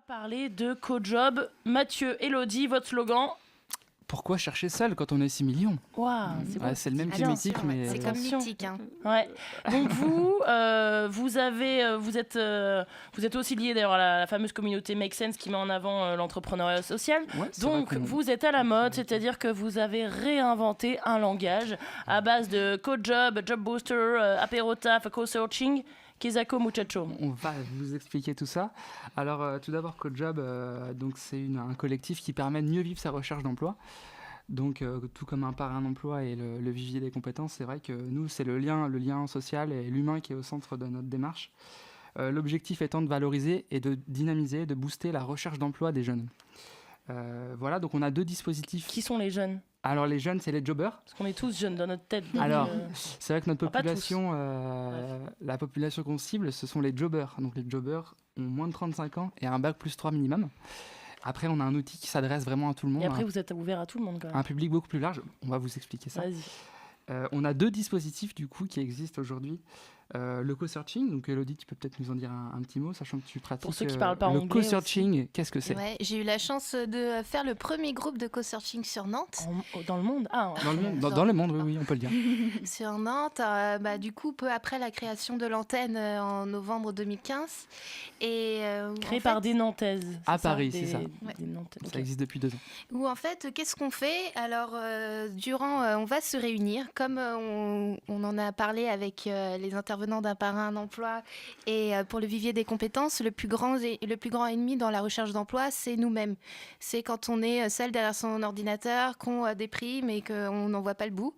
parler de CoJob. Mathieu, Elodie, votre slogan. Pourquoi chercher seul quand on est 6 millions ? Waouh, c'est beau. C'est le même Attention, mythique, mais... C'est comme mythique. Hein. Ouais. Donc vous êtes aussi lié d'ailleurs à la fameuse communauté Make Sense qui met en avant l'entrepreneuriat social. Ouais, Donc vous êtes à la mode, c'est-à-dire que vous avez réinventé un langage à base de CoJob, Job Booster, Aperotaf, Co-Searching. Kezako Muchacho. On va vous expliquer tout ça. Alors, tout d'abord, CoJob, donc c'est un collectif qui permet de mieux vivre sa recherche d'emploi. Donc, tout comme un parrain d'emploi et le vivier des compétences, c'est vrai que nous, c'est le lien social et l'humain qui est au centre de notre démarche. L'objectif étant de valoriser et de dynamiser, de booster la recherche d'emploi des jeunes. Voilà, donc on a 2 dispositifs. Qui sont les jeunes ? Alors les jeunes, c'est les jobbers. Parce qu'on est tous jeunes dans notre tête. Alors, c'est vrai que notre Enfin, population, la population qu'on cible, ce sont les jobbers. Donc les jobbers ont moins de 35 ans et un bac plus 3 minimum. Après, on a un outil qui s'adresse vraiment à tout le monde. Et après, vous êtes ouvert à tout le monde quand même. Un public beaucoup plus large. On va vous expliquer ça. Vas-y. On a 2 dispositifs du coup qui existent aujourd'hui. Le co-searching, donc Elodie, tu peux peut-être nous en dire un petit mot, sachant que tu pratiques pour ceux qui parlent pas le anglais co-searching. aussi. Qu'est-ce que c'est ? Ouais, j'ai eu la chance de faire le premier groupe de co-searching sur Nantes. Dans le monde ? Ah, dans le monde, oui, on peut le dire. Sur Nantes, du coup, peu après la création de l'antenne en novembre 2015. Et, créée par des Nantaises. À Paris, c'est ça. Des Nantaises. Ça existe depuis 2 ans. Où en fait, qu'est-ce qu'on fait ? Alors, on va se réunir, comme on en a parlé avec les intervenants d'un parrain d'emploi et pour le vivier des compétences, le plus grand ennemi dans la recherche d'emploi, c'est nous-mêmes. C'est quand on est seul derrière son ordinateur, qu'on déprime et qu'on n'en voit pas le bout.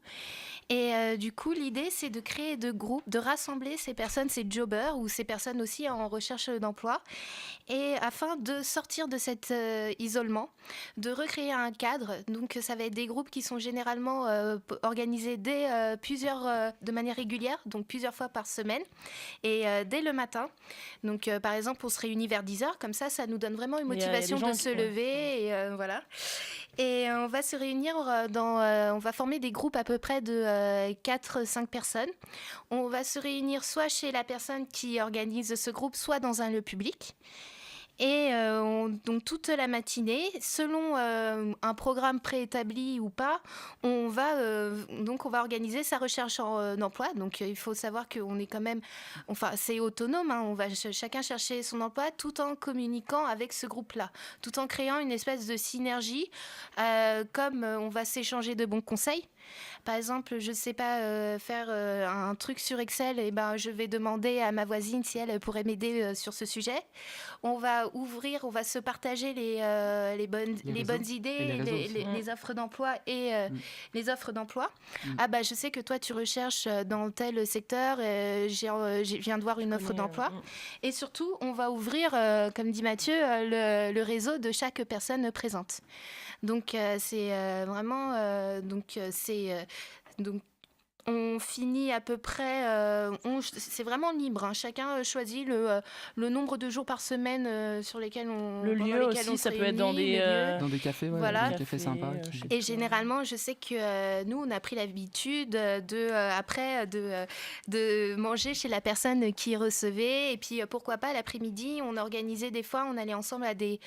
Et du coup, l'idée, c'est de créer de groupes, de rassembler ces personnes, ces jobbers ou ces personnes aussi en recherche d'emploi, et afin de sortir de cet isolement, de recréer un cadre. Donc, ça va être des groupes qui sont généralement organisés de manière régulière, donc plusieurs fois par semaine, et dès le matin. Donc, par exemple, on se réunit vers 10h, comme ça nous donne vraiment une motivation de se lever, et voilà. Et on va se réunir on va former des groupes à peu près de 4-5 personnes. On va se réunir soit chez la personne qui organise ce groupe, soit dans un lieu public. Et donc toute la matinée, selon un programme préétabli ou pas, on va organiser sa recherche d'emploi. Donc il faut savoir qu'on est quand même, c'est autonome. Hein, on va chacun chercher son emploi tout en communiquant avec ce groupe-là, tout en créant une espèce de synergie, comme on va s'échanger de bons conseils. Par exemple, je ne sais pas faire un truc sur Excel, je vais demander à ma voisine si elle pourrait m'aider sur ce sujet. On va se partager les bonnes idées, les offres d'emploi et les offres d'emploi. Je sais que toi, tu recherches dans tel secteur, je viens de voir une offre d'emploi. Et surtout, on va ouvrir, comme dit Mathieu, le réseau de chaque personne présente. Donc, c'est vraiment... on finit à peu près... c'est vraiment libre. Hein. Chacun choisit le nombre de jours par semaine sur lesquels on... Le lieu aussi, ça peut être dans des cafés, voilà. Des cafés sympas. Et généralement, je sais que nous, on a pris l'habitude de manger chez la personne qui recevait. Et puis, pourquoi pas, l'après-midi, on organisait des fois, on allait ensemble à des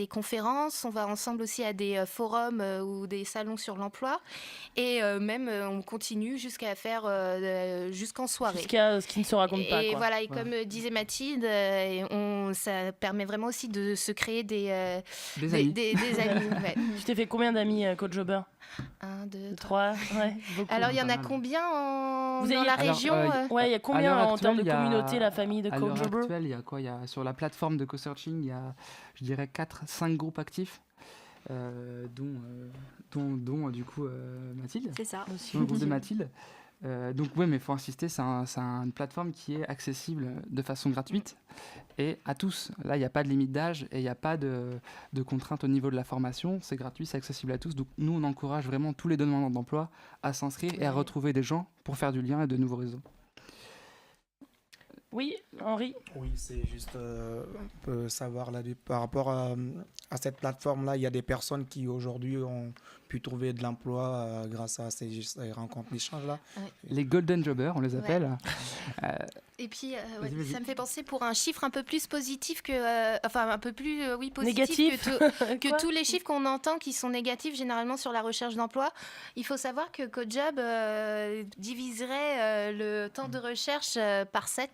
conférences. On va ensemble aussi à des forums ou des salons sur l'emploi. Et même, on continue jusqu'à faire jusqu'en soirée. Jusqu'à ce qui ne se raconte pas. Et voilà, et comme disait Mathilde, ça permet vraiment aussi de se créer des amis. Ouais. Tu t'es fait combien d'amis, co-jobber ? 1, 2, 3. Ouais, beaucoup. Alors, il y en a combien dans la région il y a combien en termes de communauté, la famille de co-jobber ? À l'heure actuelle, il y a sur la plateforme de co-searching, il y a, je dirais, 4-5 groupes actifs. Dont du coup Mathilde. C'est ça. Aussi. Le groupe de Mathilde. Donc oui, mais il faut insister, c'est une plateforme qui est accessible de façon gratuite et à tous. Là, il n'y a pas de limite d'âge et il n'y a pas de contraintes au niveau de la formation. C'est gratuit, c'est accessible à tous. Donc nous, on encourage vraiment tous les demandeurs d'emploi à s'inscrire et à retrouver des gens pour faire du lien et de nouveaux réseaux. Oui, Henri. Oui, c'est juste on peut savoir là, par rapport à à cette plateforme-là, il y a des personnes qui aujourd'hui ont pu trouver de l'emploi grâce à ces rencontres d'échange-là. Les Golden Jobbers, on les appelle. Et puis, Vas-y. ça me fait penser pour un chiffre un peu plus positif que, un peu plus positif Négatif. que tous les chiffres qu'on entend qui sont négatifs généralement sur la recherche d'emploi. Il faut savoir que CodeJob diviserait le temps de recherche par 7.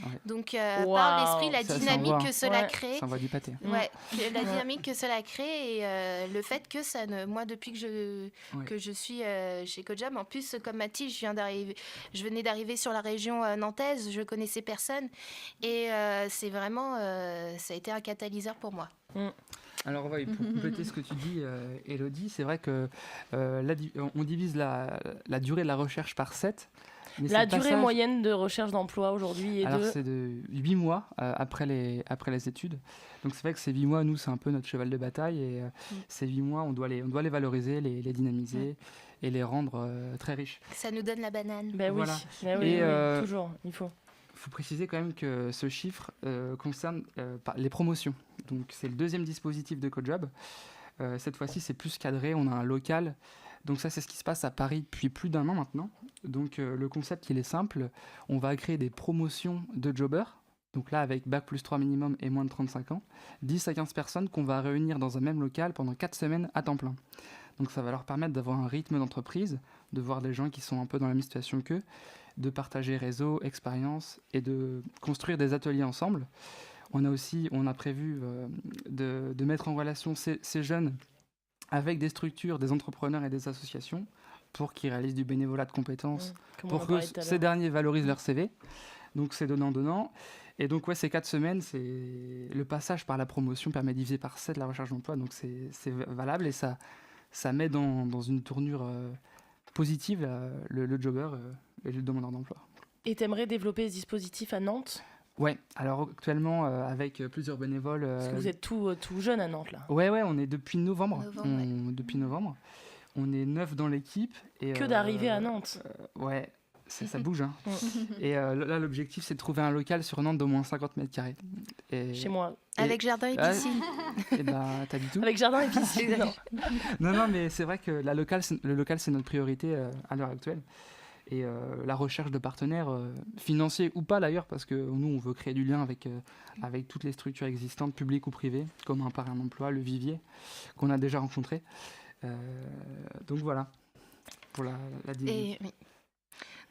Ouais. Donc, Wow. par l'esprit, la Ça dynamique envoie. que cela Ouais. crée. Ça envoie du pâté. Ouais, la dynamique que cela crée et le fait que ça ne... Moi, depuis que je suis chez CodeJob, en plus, comme Mathilde, je venais d'arriver sur la région nantaise, je connaissais personne et c'est vraiment... ça a été un catalyseur pour moi. Alors pour compléter ce que tu dis, Élodie, c'est vrai que on divise la durée de la recherche par 7. Mais La c'est le durée passage- moyenne de recherche d'emploi aujourd'hui est Alors de... c'est de 8 mois après les études. Donc c'est vrai que ces 8 mois, nous, c'est un peu notre cheval de bataille. Et ces 8 mois, on doit les valoriser, les dynamiser et les rendre très riches. Ça nous donne la banane. Ben oui, Voilà. ben oui, Et, oui, toujours, il faut. Il faut préciser quand même que ce chiffre concerne les promotions. Donc c'est le deuxième dispositif de CodeJob. Cette fois-ci, c'est plus cadré, on a un local. Donc ça, c'est ce qui se passe à Paris depuis plus d'1 an maintenant. Donc le concept, il est simple. On va créer des promotions de jobbers. Donc là, avec Bac plus 3 minimum et moins de 35 ans. 10 à 15 personnes qu'on va réunir dans un même local pendant 4 semaines à temps plein. Donc ça va leur permettre d'avoir un rythme d'entreprise, de voir des gens qui sont un peu dans la même situation qu'eux, de partager réseau, expérience et de construire des ateliers ensemble. On a prévu de mettre en relation ces jeunes avec des structures, des entrepreneurs et des associations pour qu'ils réalisent du bénévolat de compétences, Comme on pour en que parlait tout à ces l'heure. derniers valorisent leur CV. Donc c'est donnant-donnant. Et donc ces 4 semaines, le passage par la promotion permet de diviser par 7 la recherche d'emploi. Donc c'est valable et ça met dans une tournure positive le jobber et le demandeur d'emploi. Et t'aimerais développer ce dispositif à Nantes? Ouais, alors actuellement, avec plusieurs bénévoles... Parce que vous êtes tout jeune à Nantes, là. Ouais, on est depuis novembre. Novembre, Depuis novembre. On est 9 dans l'équipe. Et, Que d'arriver à Nantes. Ouais, ça bouge. Hein. Mm. Et là, l'objectif, c'est de trouver un local sur Nantes d'au moins 50 mètres carrés. Et, Chez moi. Avec jardin et Ah, piscine. et bah, t'as dit tout. Avec jardin et piscine. Non. Non, mais c'est vrai que le local, c'est notre priorité à l'heure actuelle. Et la recherche de partenaires, financiers ou pas d'ailleurs, parce que nous, on veut créer du lien avec toutes les structures existantes, publiques ou privées, comme un parrain d'emploi, le Vivier, qu'on a déjà rencontré. Donc voilà, pour la division. Oui.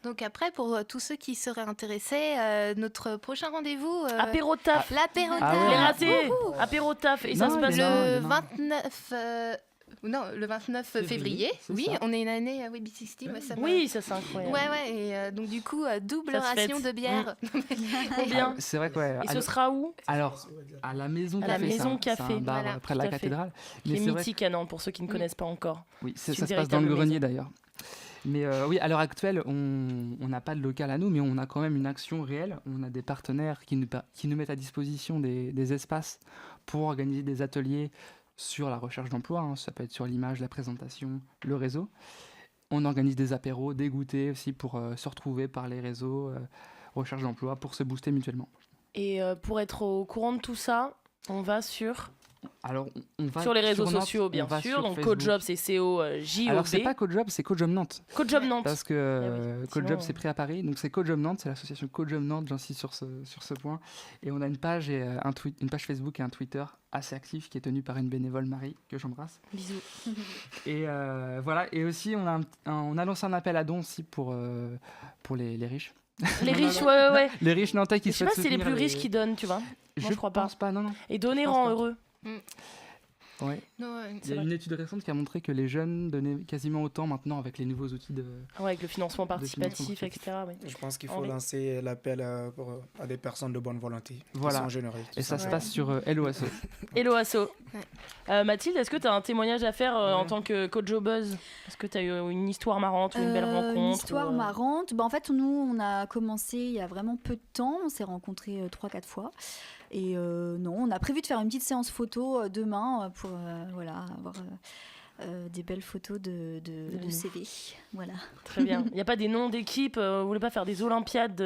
Donc après, pour tous ceux qui seraient intéressés, notre prochain rendez-vous... Apéro taf. L'apéro Ah Je ouais. l'ai taf. raté. Wouhou. Apéro taf. Et Non, ça se passe il y en a un. Le 29... le 29 février. c'est Oui, ça. on est une année Bissixty. Moi, ça m'a- Oui, ça c'est incroyable. Ouais, et donc du coup, double Ça se ration fête. de bière. Trop bien. C'est vrai que ouais. Et ce sera où? Alors, à la Maison À Café. la Maison c'est un Café, bar voilà, près de tout la à fait. cathédrale. Qui est c'est vrai mythique à Nantes, pour ceux qui ne connaissent pas encore. Oui, C'est ça une se passe dans le véritable grenier maison. d'ailleurs. Mais oui, à l'heure actuelle, on n'a pas de local à nous, mais on a quand même une action réelle. On a des partenaires qui nous mettent à disposition des espaces pour organiser des ateliers sur la recherche d'emploi. Hein. Ça peut être sur l'image, la présentation, le réseau. On organise des apéros, des goûters aussi pour se retrouver par les réseaux, recherche d'emploi, pour se booster mutuellement. Et pour être au courant de tout ça, on va sur Alors, on va les réseaux Nantes, sociaux, bien on va sûr. sur Donc Facebook. CodeJob, c'est C-O-J-O-B. Alors, c'est pas CodeJob, c'est CodeJob Nantes. CodeJob Nantes. Parce que oui, CodeJob, sinon, c'est pris à Paris. Donc, c'est CodeJob Nantes, c'est l'association CodeJob Nantes, j'insiste sur ce point. Et on a une page, une page Facebook et un Twitter assez actif qui est tenu par une bénévole, Marie, que j'embrasse. Bisous. Et voilà. Et aussi, on a lancé un appel à dons aussi pour les riches. Les riches, ouais. Les riches nantais qui Mais je sais pas souhaitent si c'est les soutenir plus riches qui donnent, tu vois. je crois pas. pense pas, non. Et donner Je pense rend pas. heureux. Ouais. Non, Il c'est y a vrai. une étude récente qui a montré que les jeunes donnaient quasiment autant maintenant avec les nouveaux outils de... Ouais, avec le financement participatif, participatif. etc. Oui. Je pense qu'il En faut vrai. lancer l'appel à des personnes de bonne volonté, Voilà. qui sont généreuses. Et ça se Ouais. passe sur LOSO. Hello Asso. Mathilde, est-ce que tu as un témoignage à faire en Ouais. tant que coach-jobbeuse? Est-ce que tu as eu une histoire marrante ou une belle rencontre? Une histoire ou, marrante. En fait, nous, on a commencé il y a vraiment peu de temps. On s'est rencontrés 3-4 fois. Et non, on a prévu de faire une petite séance photo demain pour avoir des belles photos de nous. CV. Voilà. Très bien. Il n'y a pas des noms d'équipes, vous voulez pas faire des olympiades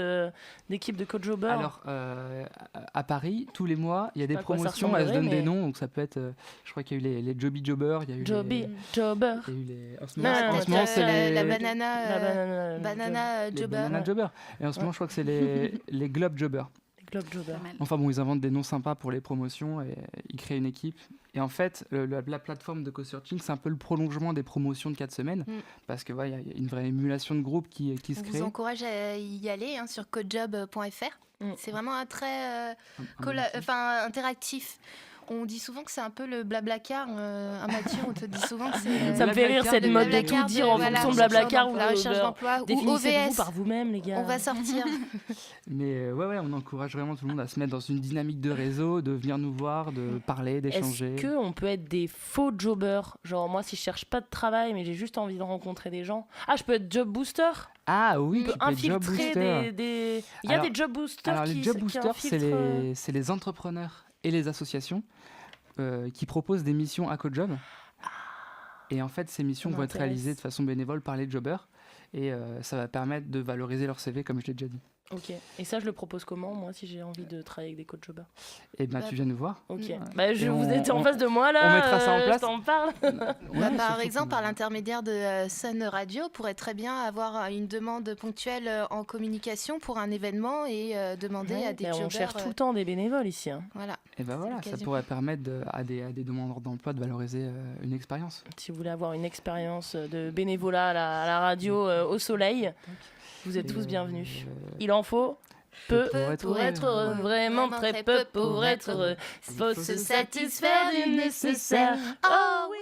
d'équipes de coach jobber? Alors, à Paris, tous les mois, il y a des pas à quoi ça promotions, elles se donnent ressemblerait, des noms. Donc, ça peut être, je crois qu'il y a eu les Joby Jobbers, il y a eu Jobby, jobber. il y a eu les... En ce Non, moment, non, en ce moment, c'est les... la banana, La banana, banana les jobber. Banana Jobbers. Et en ce moment, je crois que c'est les Globe Jobbers. Globe jobber. Pas mal. Enfin bon, ils inventent des noms sympas pour les promotions et ils créent une équipe. Et en fait, la plateforme de co-searching, c'est un peu le prolongement des promotions de 4 semaines. Parce que il y a une vraie émulation de groupe qui se On crée. vous encourage à y aller sur codejob.fr. C'est vraiment un très interactif. On dit souvent que c'est un peu le Blablacar. Un Mathieu, on te dit souvent que c'est... Ça me fait rire cette Le mode de Blablacar tout dire en voilà, fonction de la Blablacar ou la recherche Uber. d'emploi ou Définissez-vous OVS. par vous-même, les gars. On va sortir. Mais ouais, on encourage vraiment tout le monde à se mettre dans une dynamique de réseau, de venir nous voir, de parler, d'échanger. Est-ce qu'on peut être des faux jobbers? Genre, moi, si je cherche pas de travail, mais j'ai juste envie de rencontrer des gens. Ah, je peux être job booster? Ah oui, On peut tu peux être job infiltrer booster. des... Il y a Alors- des job boosters Alors qui les job qui boosters, infiltrent, c'est les entrepreneurs et les associations qui proposent des missions à CodeJob. Et en fait, ces missions Ça vont être m'intéresse. réalisées de façon bénévole par les jobbers. Et ça va permettre de valoriser leur CV, comme je l'ai déjà dit. Ok. Et ça, je le propose comment, moi, si j'ai envie de travailler avec des coach jobbers? Et ben, tu viens nous voir. Ok. Ouais. Bah, Et vous on- êtes en on- face de moi, là. on mettra ça en place. Je t'en parle. Par surtout exemple, que- par l'intermédiaire de Sun Radio, on pourrait très bien avoir une demande ponctuelle en communication pour un événement et demander à des Mais jobbers. on cherche tout le temps des bénévoles ici. Hein. Voilà. Et ben voilà, ça l'occasion. pourrait permettre à des demandeurs d'emploi de valoriser une expérience. Si vous voulez avoir une expérience de bénévolat à la radio au soleil, vous êtes Et, tous bienvenus. Il en faut peu pour être heureux, vraiment très peu pour être heureux. Il faut se satisfaire du nécessaire. Oh oui!